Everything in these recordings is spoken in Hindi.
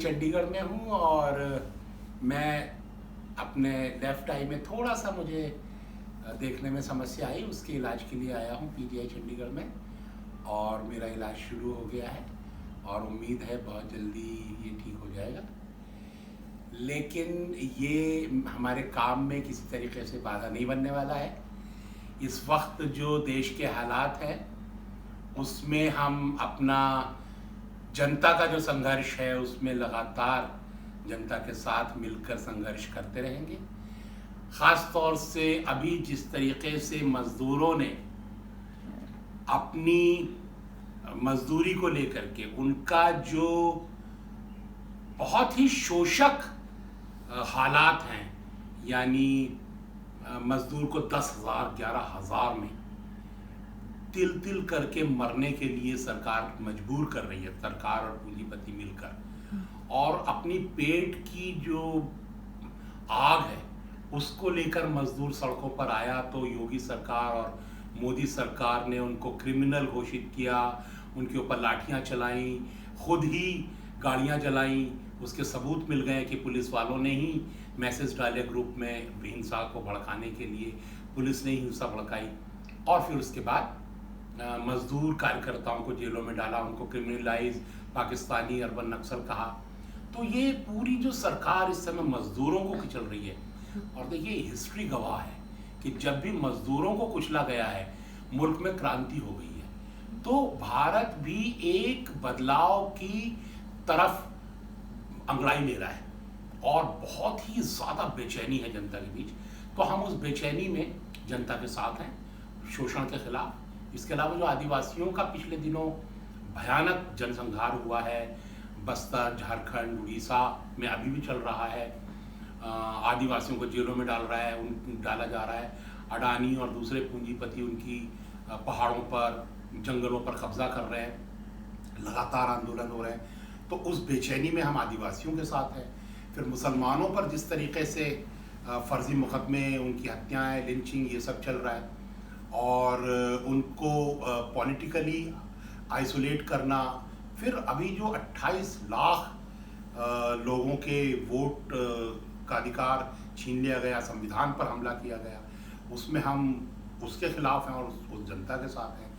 चंडीगढ़ में हूँ और मैं अपने लेफ़्ट आई में थोड़ा सा मुझे देखने में समस्या आई, उसके इलाज के लिए आया हूँ पीजीआई चंडीगढ़ में और मेरा इलाज शुरू हो गया है और उम्मीद है बहुत जल्दी ये ठीक हो जाएगा। लेकिन ये हमारे काम में किसी तरीके से बाधा नहीं बनने वाला है। इस वक्त जो देश के हालात हैं उसमें हम अपना जनता का जो संघर्ष है उसमें लगातार जनता के साथ मिलकर संघर्ष करते रहेंगे। ख़ास तौर से अभी जिस तरीके से मज़दूरों ने अपनी मजदूरी को लेकर के उनका जो बहुत ही शोषक हालात हैं, यानी मजदूर को 10,000 11,000 में तिल तिल करके मरने के लिए सरकार मजबूर कर रही है, सरकार और पूंजीपति मिलकर, और अपनी पेट की जो आग है उसको लेकर मजदूर सड़कों पर आया तो योगी सरकार और मोदी सरकार ने उनको क्रिमिनल घोषित किया, उनके ऊपर लाठियां चलाईं, खुद ही गाड़ियां जलाईं। उसके सबूत मिल गए कि पुलिस वालों ने ही मैसेज डाले ग्रुप में हिंसा को भड़काने के लिए, पुलिस ने ही हिंसा भड़काई और फिर उसके बाद मजदूर कार्यकर्ताओं को जेलों में डाला, उनको क्रिमिनलाइज पाकिस्तानी अर्बन नक्सल कहा। तो ये पूरी जो सरकार इस समय मजदूरों को कुचल रही है, और देखिए हिस्ट्री गवाह है कि जब भी मजदूरों को कुचला गया है मुल्क में क्रांति हो गई है। तो भारत भी एक बदलाव की तरफ अंगड़ाई ले रहा है और बहुत ही ज़्यादा बेचैनी है जनता के बीच। तो हम उस बेचैनी में जनता के साथ हैं शोषण के खिलाफ। इसके अलावा जो आदिवासियों का पिछले दिनों भयानक जनसंहार हुआ है, बस्तर, झारखंड, उड़ीसा में अभी भी चल रहा है, आदिवासियों को जेलों में डाला जा रहा है। अडानी और दूसरे पूंजीपति उनकी पहाड़ों पर, जंगलों पर कब्जा कर रहे हैं, लगातार आंदोलन हो रहे हैं। तो उस बेचैनी में हम आदिवासियों के साथ हैं। फिर मुसलमानों पर जिस तरीके से फर्जी मुकदमे, उनकी हत्याएं, लिंचिंग, ये सब चल रहा है और उनको पॉलिटिकली आइसोलेट करना। फिर अभी जो 28 लाख लोगों के वोट का अधिकार छीन लिया गया, संविधान पर हमला किया गया, उसमें हम उसके खिलाफ हैं और उस जनता के साथ हैं।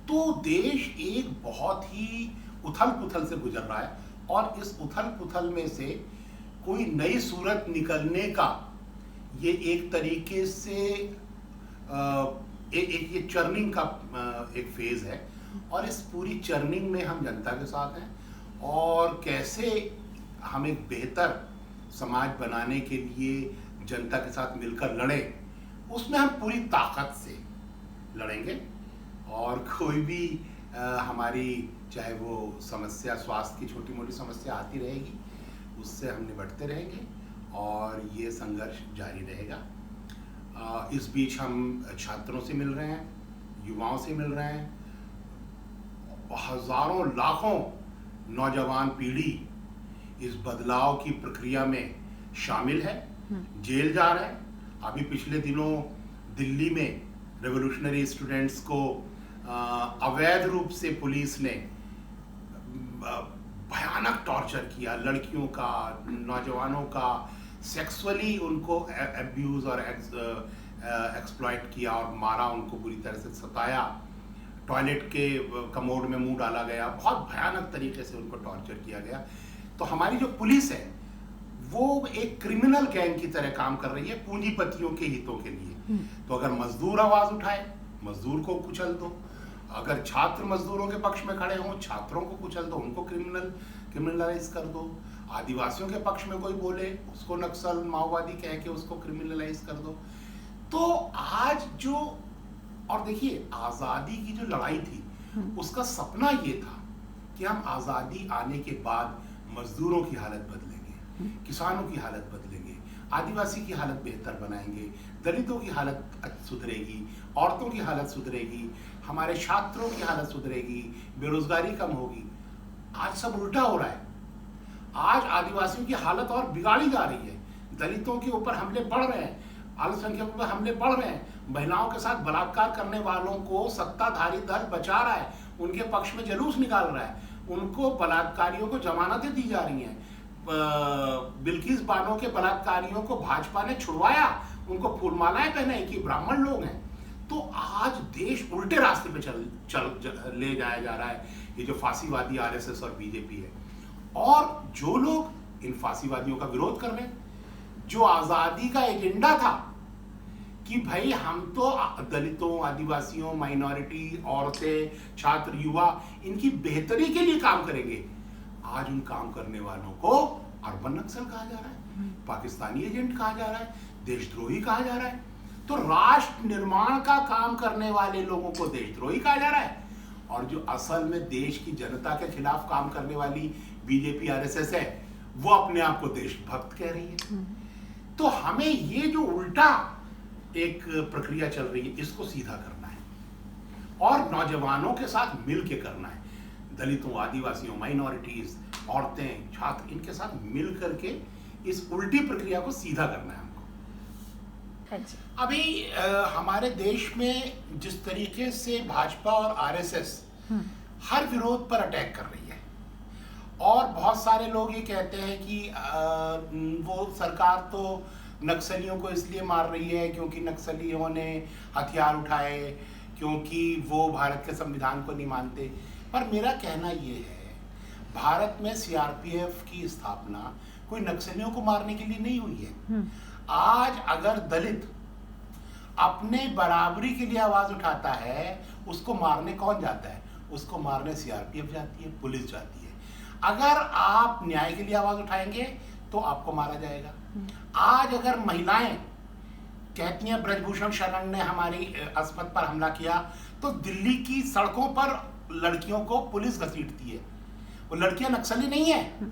तो देश एक बहुत ही उथल पुथल से गुजर रहा है और इस उथल पुथल में से कोई नई सूरत निकलने का ये एक तरीके से एक ये चर्निंग का एक फेज है और इस पूरी चर्निंग में हम जनता के साथ हैं और कैसे हम एक बेहतर समाज बनाने के लिए जनता के साथ मिलकर लड़ें, उसमें हम पूरी ताकत से लड़ेंगे। और कोई भी हमारी चाहे वो समस्या, स्वास्थ्य की छोटी मोटी समस्या आती रहेगी, उससे हम निपटते रहेंगे और ये संघर्ष जारी रहेगा। इस बीच हम छात्रों से मिल रहे हैं, युवाओं से मिल रहे हैं, हजारों लाखों नौजवान पीढ़ी इस बदलाव की प्रक्रिया में शामिल है, जेल जा रहे हैं। अभी पिछले दिनों दिल्ली में रेवोल्यूशनरी स्टूडेंट्स को अवैध रूप से पुलिस ने भयानक टॉर्चर किया, लड़कियों का, नौजवानों का, सेक्सुअली उनको अब्यूज और एक्सप्लॉइट किया और मारा, उनको बुरी तरह से सताया, टॉयलेट के कमोड में मुंह डाला गया, बहुत भयानक तरीके से उनको टॉर्चर किया गया। तो हमारी जो पुलिस है वो एक क्रिमिनल गैंग की तरह काम कर रही है पूंजीपतियों के हितों के लिए। तो अगर मजदूर आवाज उठाए, मजदूर को कुचल दो, अगर छात्र मजदूरों के पक्ष में खड़े हों, छात्रों को कुचल दो, उनको क्रिमिनलाइज कर दो, आदिवासियों के पक्ष में कोई बोले उसको नक्सल माओवादी कह के उसको क्रिमिनलाइज कर दो। तो आज जो, और देखिए आज़ादी की जो लड़ाई थी उसका सपना ये था कि हम आज़ादी आने के बाद मजदूरों की हालत बदलेंगे, किसानों की हालत बदलेंगे, आदिवासी की हालत बेहतर बनाएंगे, दलितों की हालत सुधरेगी, औरतों की हालत सुधरेगी, हमारे छात्रों की हालत सुधरेगी, बेरोजगारी कम होगी। आज सब उल्टा हो रहा है। आज आदिवासियों की हालत और बिगाड़ी जा रही है, दलितों के ऊपर हमले बढ़ रहे हैं, अल्पसंख्यकों पर हमले बढ़ रहे हैं, महिलाओं के साथ बलात्कार करने वालों को सत्ताधारी दल बचा रहा है, उनके पक्ष में जुलूस निकाल रहा है, उनको बलात्कारियों को जमानतें दी जा रही हैं, बिल्किस बानो के बलात्कारियों को भाजपा ने छुड़वाया, उनको फूलमालाएं पहनाई कि ब्राह्मण लोग हैं, तो आज देश उल्टे रास्ते पे चल ले जाया जा रहा है। ये जो फांसीवादी आरएसएस और बीजेपी है, और जो लोग इन फांसीवादियों का विरोध कर रहे हैं, जो आजादी का एजेंडा था कि भाई हम तो दलितों, आदिवासियों, माइनॉरिटी, औरतें, छात्र, युवा, इनकी बेहतरी के लिए काम करेंगे, आज उन काम करने वालों को अर्बन नक्सल कहा जा रहा है, पाकिस्तानी एजेंट कहा जा रहा है, देशद्रोही कहा जा रहा है। तो राष्ट्र निर्माण का काम करने वाले लोगों को देशद्रोही कहा जा रहा है, और जो असल में देश की जनता के खिलाफ काम करने वाली बीजेपी आरएसएस है, वो अपने आप को देशभक्त कह रही है। तो हमें ये जो उल्टा एक प्रक्रिया चल रही है, इसको सीधा करना है और नौजवानों के साथ मिल के करना है। दलितों, आदिवासियों, माइनॉरिटीज, औरतें, छात्र, इनके साथ मिल करके इस उल्टी प्रक्रिया को सीधा करना है हमको। अभी हमारे देश में जिस तरीके से भाजपा और आरएसएस हर विरोध पर अटैक कर रही है, और बहुत सारे लोग ये कहते हैं कि वो सरकार तो नक्सलियों को इसलिए मार रही है क्योंकि नक्सलियों ने हथियार उठाए, क्योंकि वो भारत के संविधान को नहीं मानते। पर मेरा कहना ये है, भारत में सीआरपीएफ की स्थापना कोई नक्सलियों को मारने के लिए नहीं हुई है। आज अगर दलित अपने बराबरी के लिए आवाज उठाता है, उसको मारने कौन जाता है? उसको मारने सीआरपीएफ जाती है, पुलिस जाती है। अगर आप न्याय के लिए आवाज उठाएंगे तो आपको मारा जाएगा। आज अगर महिलाएं कहती हैं ब्रजभूषण शरण ने हमारी अस्पताल पर हमला किया, तो दिल्ली की सड़कों पर लड़कियों को पुलिस घसीटती है। वो लड़कियां नक्सली नहीं है,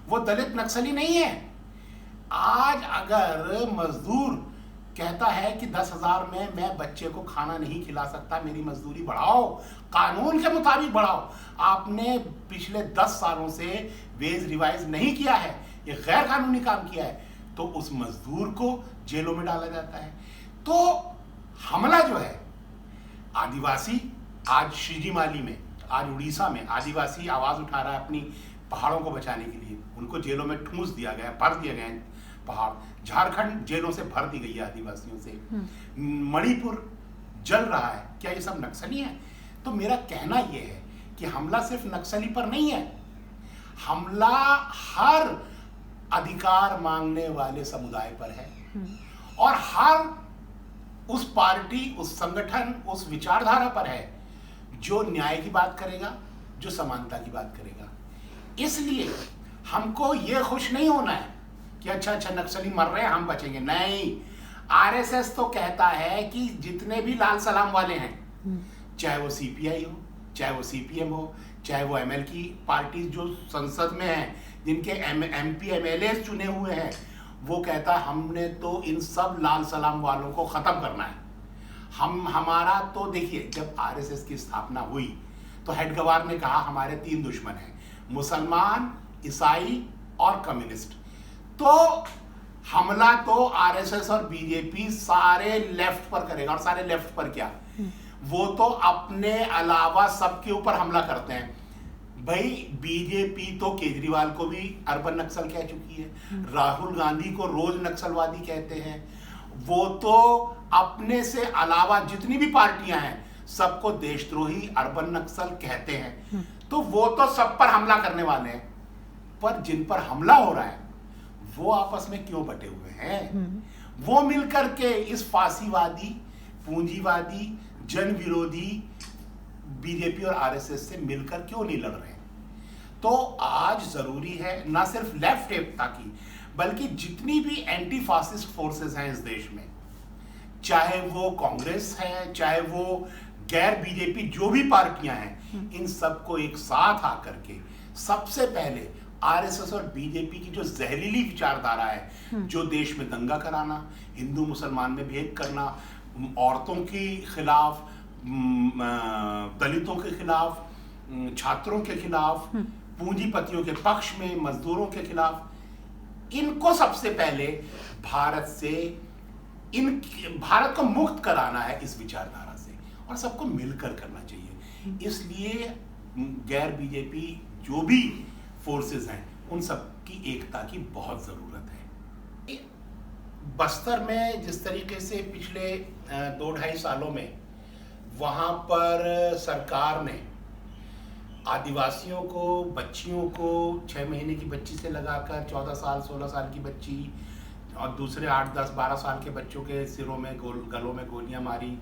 वो दलित नक्सली नहीं है। आज अगर मजदूर कहता है कि 10,000 में मैं बच्चे को खाना नहीं खिला सकता, मेरी मजदूरी बढ़ाओ, कानून के मुताबिक बढ़ाओ। आपने पिछले 10 सालों से वेज रिवाइज नहीं किया है, ये गैर कानूनी काम किया है, तो उस मजदूर को जेलों में डाला जाता है। तो हमला जो है आदिवासी, आज शिजीमाली में, आज उड़ीसा में आदिवासी आवाज उठा रहा है अपनी पहाड़ों को बचाने के लिए, उनको जेलों में ठूंस दिया गया, भर दिए गए पहाड़। झारखंड जेलों से भर दी गई है आदिवासियों से। मणिपुर जल रहा है, क्या ये सब नक्सली हैं? तो मेरा कहना यह है कि हमला सिर्फ नक्सली पर नहीं है, हमला हर अधिकार मांगने वाले समुदाय पर है, और हर उस पार्टी, उस संगठन, उस विचारधारा पर है जो न्याय की बात करेगा, जो समानता की बात करेगा। इसलिए हमको ये खुश नहीं होना है कि अच्छा नक्सली मर रहे हैं, हम बचेंगे। नहीं, आरएसएस तो कहता है कि जितने भी लाल सलाम वाले हैं, चाहे वो सीपीआई हो, चाहे वो सीपीएम हो, चाहे वो एमएल की पार्टी जो संसद में है, जिनके एमपी एमएलए चुने हुए हैं, वो कहता है हमने तो इन सब लाल सलाम वालों को खत्म करना है। हमारा तो देखिए, जब आरएसएस की स्थापना हुई तो हेडगवार ने कहा हमारे 3 दुश्मन हैं, मुसलमान, ईसाई और कम्युनिस्ट। तो हमला तो आरएसएस और बीजेपी सारे लेफ्ट पर करेगा, और सारे लेफ्ट पर क्या, वो तो अपने अलावा सबके ऊपर हमला करते हैं। भाई बीजेपी तो केजरीवाल को भी अर्बन नक्सल कह चुकी है, राहुल गांधी को रोज नक्सलवादी कहते हैं, वो तो अपने से अलावा जितनी भी पार्टियां हैं सबको देशद्रोही, अर्बन नक्सल कहते हैं। तो वो तो सब पर हमला करने वाले हैं, पर जिन पर हमला हो रहा है वो आपस में क्यों बटे हुए हैं? वो मिलकर के इस फांसीवादी, पूंजीवादी, जन विरोधी बीजेपी और आरएसएस से मिलकर क्यों नहीं लड़ रहे हैं? तो आज जरूरी है ना सिर्फ लेफ्ट एकता की, बल्कि जितनी भी एंटी फासिस्ट फोर्सेस हैं इस देश में, चाहे वो कांग्रेस है, चाहे वो गैर बीजेपी जो भी पार्टियां हैं, इन सबको एक साथ आकर के सबसे पहले आरएसएस और बीजेपी की जो जहरीली विचारधारा है, जो देश में दंगा कराना, हिंदू मुसलमान में भेद करना, औरतों के खिलाफ, दलितों के खिलाफ, छात्रों के खिलाफ, पूंजीपतियों के पक्ष में, मजदूरों के खिलाफ, इनको सबसे पहले भारत को मुक्त कराना है इस विचारधारा से, और सबको मिलकर करना चाहिए। इसलिए गैर बीजेपी जो भी फोर्सेस हैं उन सब की एकता की बहुत ज़रूरत है। बस्तर में जिस तरीके से पिछले 2-2.5 सालों में वहाँ पर सरकार ने आदिवासियों को, बच्चियों को 6 महीने की बच्ची से लगाकर 14 साल 16 साल की बच्ची और दूसरे 8 10 12 साल के बच्चों के सिरों में गलों में गोलियां मारी,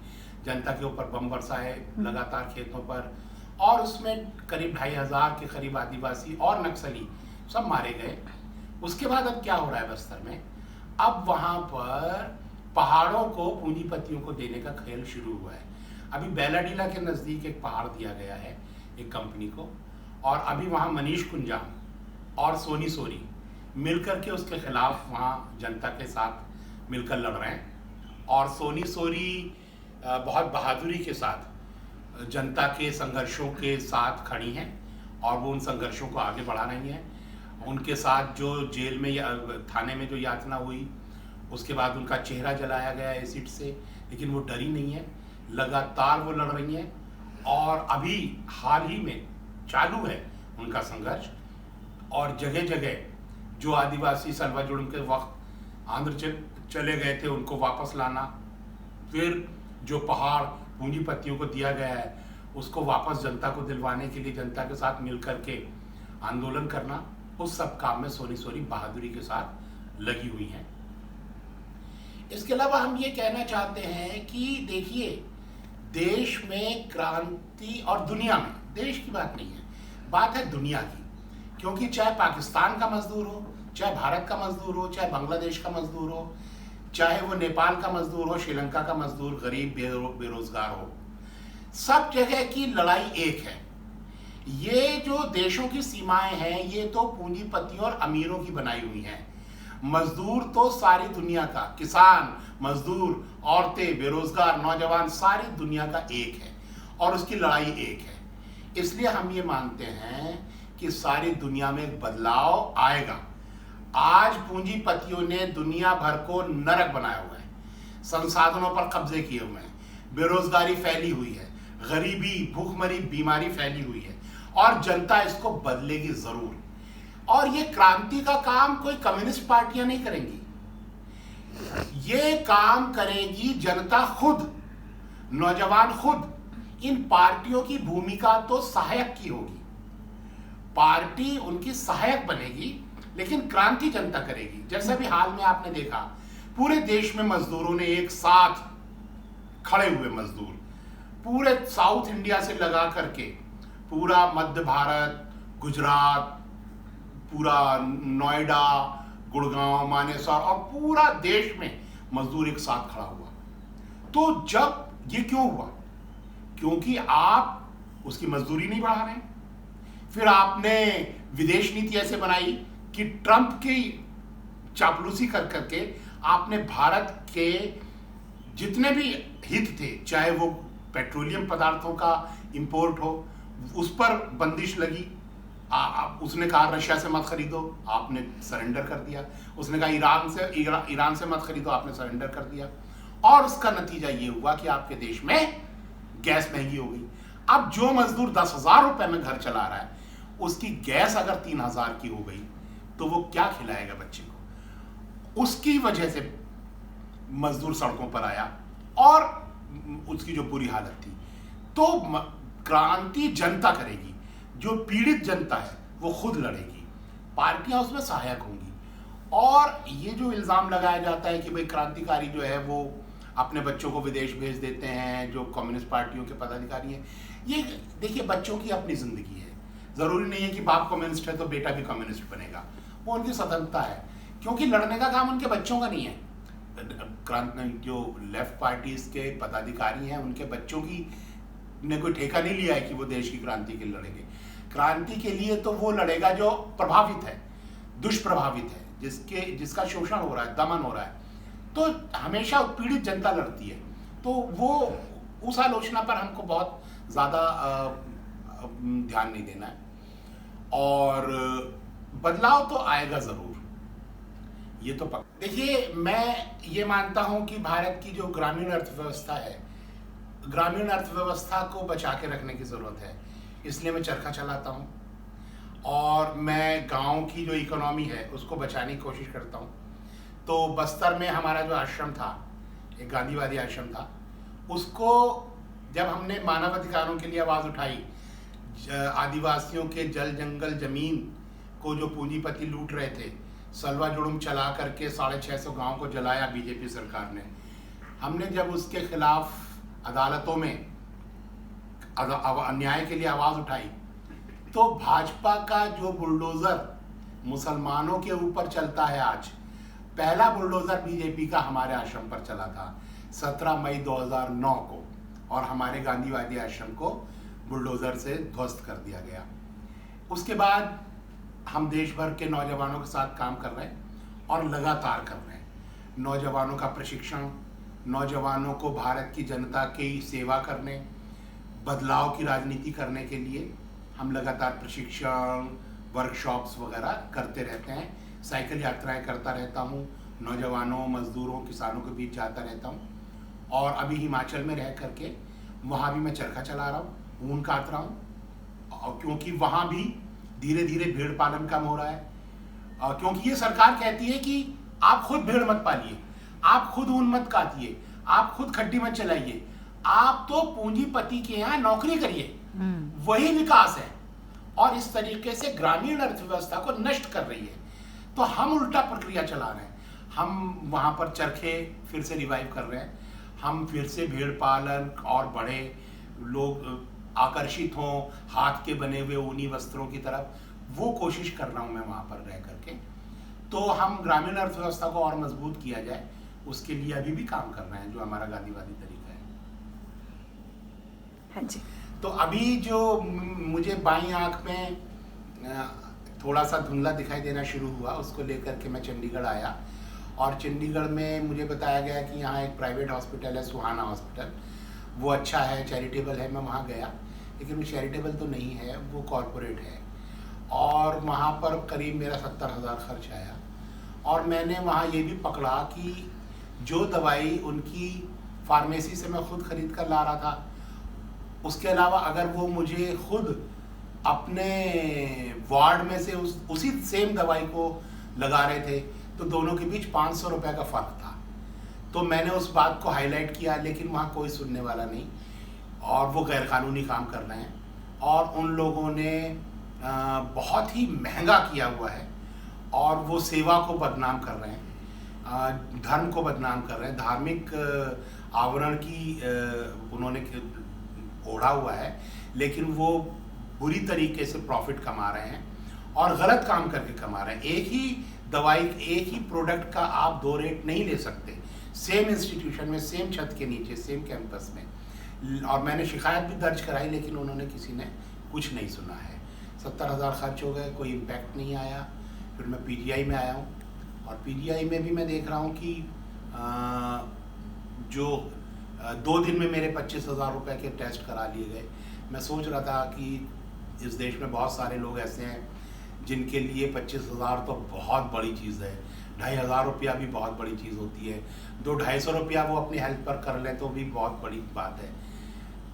जनता के ऊपर बम बरसाए लगातार खेतों पर, और उसमें करीब 2,500 के करीब आदिवासी और नक्सली सब मारे गए। उसके बाद अब क्या हो रहा है बस्तर में? अब वहाँ पर पहाड़ों को पूंजीपतियों को देने का खेल शुरू हुआ है। अभी बैलाडीला के नज़दीक एक पहाड़ दिया गया है एक कंपनी को, और अभी वहाँ मनीष कुंजाम और सोनी सोरी मिलकर के उसके खिलाफ वहाँ जनता के साथ मिलकर लड़ रहे हैं। और सोनी सोरी बहुत बहादुरी के साथ जनता के संघर्षों के साथ खड़ी हैं और वो उन संघर्षों को आगे बढ़ा रही हैं। उनके साथ जो जेल में या थाने में जो यातना हुई, उसके बाद उनका चेहरा जलाया गया एसिड से, लेकिन वो डरी नहीं है, लगातार वो लड़ रही हैं। और अभी हाल ही में चालू है उनका संघर्ष, और जगह जगह जो आदिवासी सलवा जुड़म के वक्त आंध्र चले गए थे उनको वापस लाना, फिर जो पहाड़ पूंजीपतियों को दिया गया है उसको वापस जनता को दिलवाने के लिए जनता के साथ मिल करके आंदोलन करना, उस सब काम में सोनी सोरी बहादुरी के साथ लगी हुई हैं। इसके अलावा हम ये कहना चाहते हैं कि देखिए, देश में क्रांति, और दुनिया में, देश की बात नहीं है, बात है दुनिया की, क्योंकि चाहे पाकिस्तान का मजदूर हो, चाहे भारत का मजदूर हो, चाहे बांग्लादेश का मजदूर हो, चाहे वो नेपाल का मजदूर हो, श्रीलंका का मजदूर, गरीब बेरोजगार हो, सब जगह की लड़ाई एक है। ये जो देशों की सीमाएं हैं ये तो पूंजीपतियों और अमीरों की बनाई हुई हैं। मजदूर तो सारी दुनिया का, किसान, मजदूर, औरतें, बेरोजगार, नौजवान, सारी दुनिया का एक है और उसकी लड़ाई एक है। इसलिए हम ये मानते हैं कि सारी दुनिया में एक बदलाव आएगा। आज पूंजीपतियों ने दुनिया भर को नरक बनाया हुआ है, संसाधनों पर कब्जे किए हुए हैं, बेरोजगारी फैली हुई है, गरीबी, भूखमरी, बीमारी फैली हुई है, और जनता इसको बदलेगी जरूर। और ये क्रांति का काम कोई कम्युनिस्ट पार्टियां नहीं करेंगी, ये काम करेगी जनता खुद, नौजवान खुद। इन पार्टियों की भूमिका तो सहायक की होगी, पार्टी उनकी सहायक बनेगी, लेकिन क्रांति जनता करेगी। जैसे भी हाल में आपने देखा, पूरे देश में मजदूरों ने एक साथ खड़े हुए, मजदूर पूरे साउथ इंडिया से लगा करके पूरा मध्य भारत, गुजरात, पूरा नोएडा, गुड़गांव, मानेसर और पूरा देश में मजदूर एक साथ खड़ा हुआ। तो जब ये क्यों हुआ? क्योंकि आप उसकी मजदूरी नहीं बढ़ा रहे। फिर आपने विदेश नीति ऐसे बनाई कि ट्रंप की चापलूसी कर करके आपने भारत के जितने भी हित थे, चाहे वो पेट्रोलियम पदार्थों का इंपोर्ट हो, उस पर बंदिश लगी। उसने कहा रशिया से मत खरीदो, आपने सरेंडर कर दिया। उसने कहा ईरान से मत खरीदो, आपने सरेंडर कर दिया। और उसका नतीजा ये हुआ कि आपके देश में गैस महंगी हो गई। अब जो मजदूर 10,000 रुपए में घर चला रहा है, उसकी गैस अगर 3,000 की हो गई तो वो क्या खिलाएगा बच्चे को? उसकी वजह से मजदूर सड़कों पर आया और उसकी जो बुरी हालत थी। तो क्रांति जनता करेगी, जो पीड़ित जनता है वो खुद लड़ेगी, पार्टियां उसमें सहायक होंगी। और ये जो इल्ज़ाम लगाया जाता है कि भाई क्रांतिकारी जो है वो अपने बच्चों को विदेश भेज देते हैं, जो कम्युनिस्ट पार्टियों के पदाधिकारी हैं, ये देखिए बच्चों की अपनी ज़िंदगी है। ज़रूरी नहीं है कि बाप कम्युनिस्ट है तो बेटा भी कम्युनिस्ट बनेगा, वो उनकी स्वतंत्रता है, क्योंकि लड़ने का काम उनके बच्चों का नहीं है। जो लेफ्ट पार्टीज के पदाधिकारी हैं उनके बच्चों की ने कोई ठेका नहीं लिया है कि वो देश की क्रांति के लिए लड़ेंगे। क्रांति के लिए तो वो लड़ेगा जो प्रभावित है, दुष्प्रभावित है, जिसका शोषण हो रहा है, दमन हो रहा है। तो हमेशा उत्पीड़ित जनता लड़ती है। तो वो उस आलोचना पर हमको बहुत ज़्यादा ध्यान नहीं देना है, और बदलाव तो आएगा ज़रूर, ये तो पक्का। देखिए, मैं ये मानता हूँ कि भारत की जो ग्रामीण अर्थव्यवस्था है, ग्रामीण अर्थव्यवस्था को बचा के रखने की ज़रूरत है, इसलिए मैं चरखा चलाता हूँ। और मैं गांव की जो इकोनॉमी है उसको बचाने की कोशिश करता हूँ। तो बस्तर में हमारा जो आश्रम था, एक गांधीवादी आश्रम था, उसको जब हमने मानव अधिकारों के लिए आवाज़ उठाई, आदिवासियों के जल जंगल जमीन को जो पूंजीपति लूट रहे थे, सलवा जुड़ुम चला करके 650 गांव को जलाया बीजेपी सरकार ने। हमने जब उसके खिलाफ अदालतों में अन्याय के लिए आवाज़ उठाई, तो भाजपा का जो बुलडोज़र मुसलमानों के ऊपर चलता है आज, पहला बुलडोज़र बीजेपी का हमारे आश्रम पर चला था 17 मई 2009 को, और हमारे गांधीवादी आश्रम को बुलडोज़र से ध्वस्त कर दिया गया। उसके बाद हम देश भर के नौजवानों के साथ काम कर रहे हैं और लगातार कर रहे हैं। नौजवानों का प्रशिक्षण, नौजवानों को भारत की जनता की सेवा करने, बदलाव की राजनीति करने के लिए हम लगातार प्रशिक्षण, वर्कशॉप्स वगैरह करते रहते हैं। साइकिल यात्राएं करता रहता हूँ, नौजवानों, मजदूरों, किसानों के बीच जाता रहता हूँ। और अभी हिमाचल में रह करके वहाँ भी मैं चरखा चला रहा हूँ, ऊन काट रहा हूँ, और क्योंकि वहाँ भी धीरे धीरे भेड़ पालन कम हो रहा है। क्योंकि ये सरकार कहती है कि आप खुद भेड़ मत पालिए, आप खुद ऊन मत काटिए, आप खुद खड्डी मत चलाइए, आप तो पूंजीपति के यहाँ नौकरी करिए, वही विकास है। और इस तरीके से ग्रामीण अर्थव्यवस्था को नष्ट कर रही है। तो हम उल्टा प्रक्रिया चला रहे हैं। हम वहाँ पर चरखे फिर से रिवाइव कर रहे हैं, हम फिर से भेड़ पालन और बड़े लोग आकर्षित हों हाथ के बने हुए ऊनी वस्त्रों की तरफ, वो कोशिश कर रहा हूँ मैं वहाँ पर रह करके। तो हम ग्रामीण अर्थव्यवस्था को और मजबूत किया जाए, उसके लिए अभी भी काम कर रहे हैं, जो हमारा गांधीवादी तरीका है। हाँ जी। तो अभी जो मुझे बाईं आंख में थोड़ा सा धुंधला दिखाई देना शुरू हुआ, उसको लेकर के मैं चंडीगढ़ आया, और चंडीगढ़ में मुझे बताया गया कि यहाँ एक प्राइवेट हॉस्पिटल है, सुहाना हॉस्पिटल, वो अच्छा है, चैरिटेबल है। मैं वहाँ गया, लेकिन वो चैरिटेबल तो नहीं है, वो कॉरपोरेट है, और वहाँ पर करीब मेरा 70,000 खर्च आया। और मैंने वहाँ ये भी पकड़ा कि जो दवाई उनकी फार्मेसी से मैं खुद खरीद कर ला रहा था, उसके अलावा अगर वो मुझे खुद अपने वार्ड में से उसी सेम दवाई को लगा रहे थे, तो दोनों के बीच 500 रुपये का फ़र्क था। तो मैंने उस बात को हाईलाइट किया, लेकिन वहाँ कोई सुनने वाला नहीं, और वो गैरकानूनी काम कर रहे हैं, और उन लोगों ने बहुत ही महंगा किया हुआ है, और वो सेवा को बदनाम कर रहे हैं, धर्म को बदनाम कर रहे हैं, धार्मिक आवरण की उन्होंने ओढ़ा हुआ है, लेकिन वो बुरी तरीके से प्रॉफिट कमा रहे हैं और गलत काम करके कमा रहे हैं। एक ही दवाई, एक ही प्रोडक्ट का आप 2 रेट नहीं ले सकते, सेम इंस्टीट्यूशन में, सेम छत के नीचे, सेम कैंपस में। और मैंने शिकायत भी दर्ज कराई, लेकिन उन्होंने किसी ने कुछ नहीं सुना है। 70,000 खर्च हो गए, कोई इम्पैक्ट नहीं आया। फिर मैं पीजीआई में आया हूँ, और पीजीआई में भी मैं देख रहा हूँ कि जो 2 दिन में मेरे 25,000 रुपये के टेस्ट करा लिए गए। मैं सोच रहा था कि इस देश में बहुत सारे लोग ऐसे हैं जिनके लिए 25,000 तो बहुत बड़ी चीज़ है, 2,500 रुपया भी बहुत बड़ी चीज़ होती है, 200-250 रुपया वो अपनी हेल्थ पर कर लें तो भी बहुत बड़ी बात है।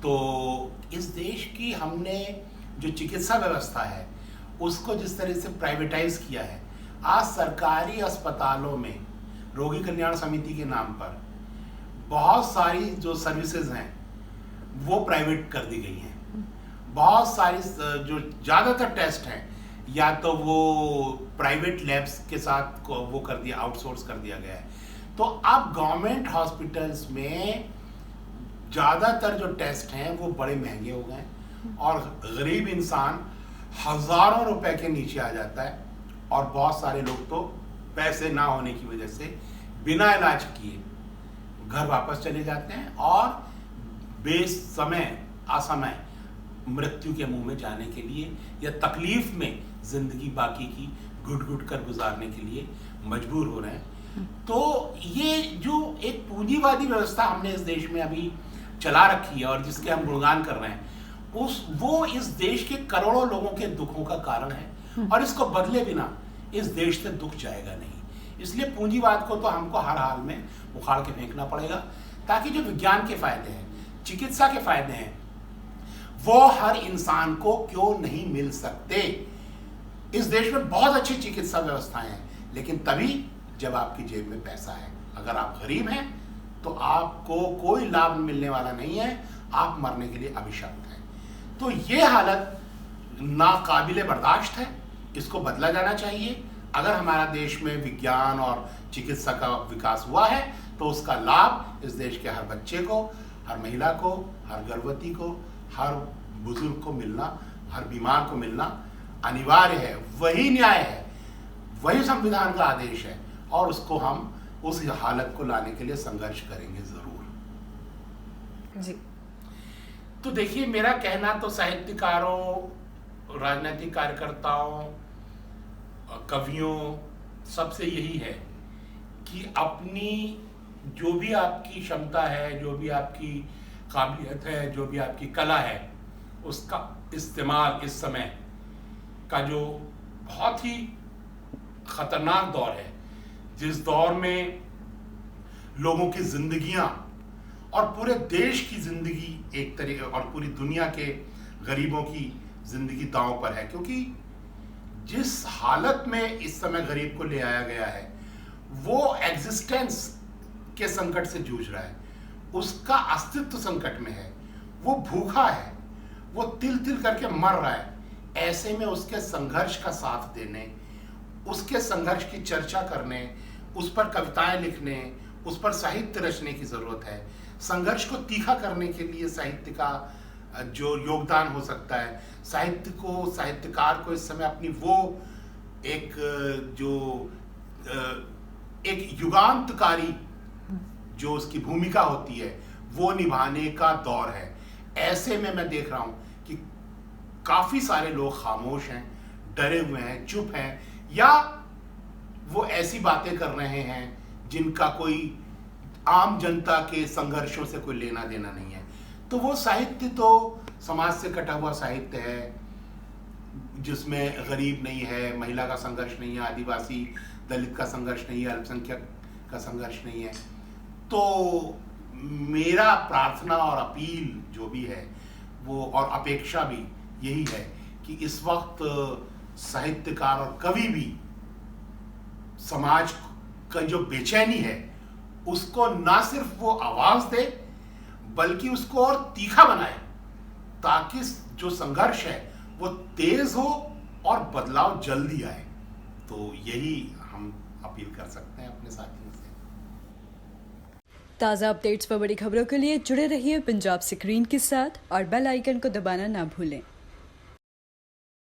तो इस देश की हमने जो चिकित्सा व्यवस्था है उसको जिस तरह से प्राइवेटाइज किया है, आज सरकारी अस्पतालों में रोगी कल्याण समिति के नाम पर बहुत सारी जो सर्विसेज हैं वो प्राइवेट कर दी गई हैं। बहुत सारी जो ज़्यादातर टेस्ट हैं या तो वो प्राइवेट लैब्स के साथ वो कर दिया, आउटसोर्स कर दिया गया है। तो अब गवर्नमेंट हॉस्पिटल्स में ज़्यादातर जो टेस्ट हैं वो बड़े महंगे हो गए, और गरीब इंसान हज़ारों रुपए के नीचे आ जाता है, और बहुत सारे लोग तो पैसे ना होने की वजह से बिना इलाज किए घर वापस चले जाते हैं, और बेसमय असमय मृत्यु के मुंह में जाने के लिए या तकलीफ में जिंदगी बाकी की घुट घुट कर गुजारने के लिए मजबूर हो रहे हैं। तो ये जो एक पूंजीवादी व्यवस्था हमने इस देश में अभी चला रखी है और जिसके हम गुणगान कर रहे हैं, वो इस देश के करोड़ों लोगों के दुखों का कारण है, और इसको बदले बिना इस देश से दुख जाएगा नहीं। इसलिए पूंजीवाद को तो हमको हर हाल में उखाड़ के फेंकना पड़ेगा, ताकि जो विज्ञान के फायदे हैं, चिकित्सा के फायदे हैं, वो हर इंसान को क्यों नहीं मिल सकते। इस देश में बहुत अच्छी चिकित्सा व्यवस्थाएं हैं, लेकिन तभी जब आपकी जेब में पैसा है। अगर आप गरीब हैं तो आपको कोई लाभ मिलने वाला नहीं है, आप मरने के लिए अभिशप्त हैं। तो ये हालत नाकाबिले बर्दाश्त है, इसको बदला जाना चाहिए। अगर हमारा देश में विज्ञान और चिकित्सा का विकास हुआ है तो उसका लाभ इस देश के हर बच्चे को, हर महिला को, हर गर्भवती को, हर बुजुर्ग को मिलना, हर बीमार को मिलना अनिवार्य है। वही न्याय है, वही संविधान का आदेश है, और उसको हम उस हालत को लाने के लिए संघर्ष करेंगे जरूर जी। तो देखिए, मेरा कहना तो साहित्यकारों, राजनीतिक कार्यकर्ताओं, कवियों, सबसे यही है कि अपनी जो भी आपकी क्षमता है, जो भी आपकी काबिलियत है, जो भी आपकी कला है, उसका इस्तेमाल इस समय का जो बहुत ही खतरनाक दौर है, जिस दौर में लोगों की जिंदगियां और पूरे देश की जिंदगी एक तरीके और पूरी दुनिया के गरीबों की जिंदगी दांव पर है, क्योंकि जिस हालत में इस समय गरीब को ले आया गया है वो एग्जिस्टेंस के संकट से जूझ रहा है, उसका अस्तित्व संकट में है, वो भूखा है, वो तिल तिल करके मर रहा है। ऐसे में उसके संघर्ष का साथ देने, उसके संघर्ष की चर्चा करने, उस पर कविताएं लिखने, उस पर साहित्य रचने की जरूरत है। संघर्ष को तीखा करने के लिए साहित्य का जो योगदान हो सकता है, साहित्य को, साहित्यकार को इस समय अपनी वो एक युगांतकारी जो उसकी भूमिका होती है वो निभाने का दौर है। ऐसे में मैं देख रहा हूं कि काफी सारे लोग खामोश हैं, डरे हुए हैं, चुप हैं, या वो ऐसी बातें कर रहे हैं जिनका कोई आम जनता के संघर्षों से कोई लेना देना नहीं है। तो वो साहित्य तो समाज से कटा हुआ साहित्य है, जिसमें गरीब नहीं है, महिला का संघर्ष नहीं है, आदिवासी दलित का संघर्ष नहीं है, अल्पसंख्यक का संघर्ष नहीं है। तो मेरा प्रार्थना और अपील जो भी है वो, और अपेक्षा भी यही है कि इस वक्त साहित्यकार और कवि भी समाज का जो बेचैनी है उसको ना सिर्फ वो आवाज दे बल्कि उसको और तीखा बनाए, ताकि जो संघर्ष है वो तेज हो और बदलाव जल्दी आए। तो यही हम अपील कर सकते हैं अपने साथियों से। ताज़ा अपडेट्स व बड़ी खबरों के लिए जुड़े रहिए पंजाब स्क्रीन के साथ और बेल आइकन को दबाना ना भूलें।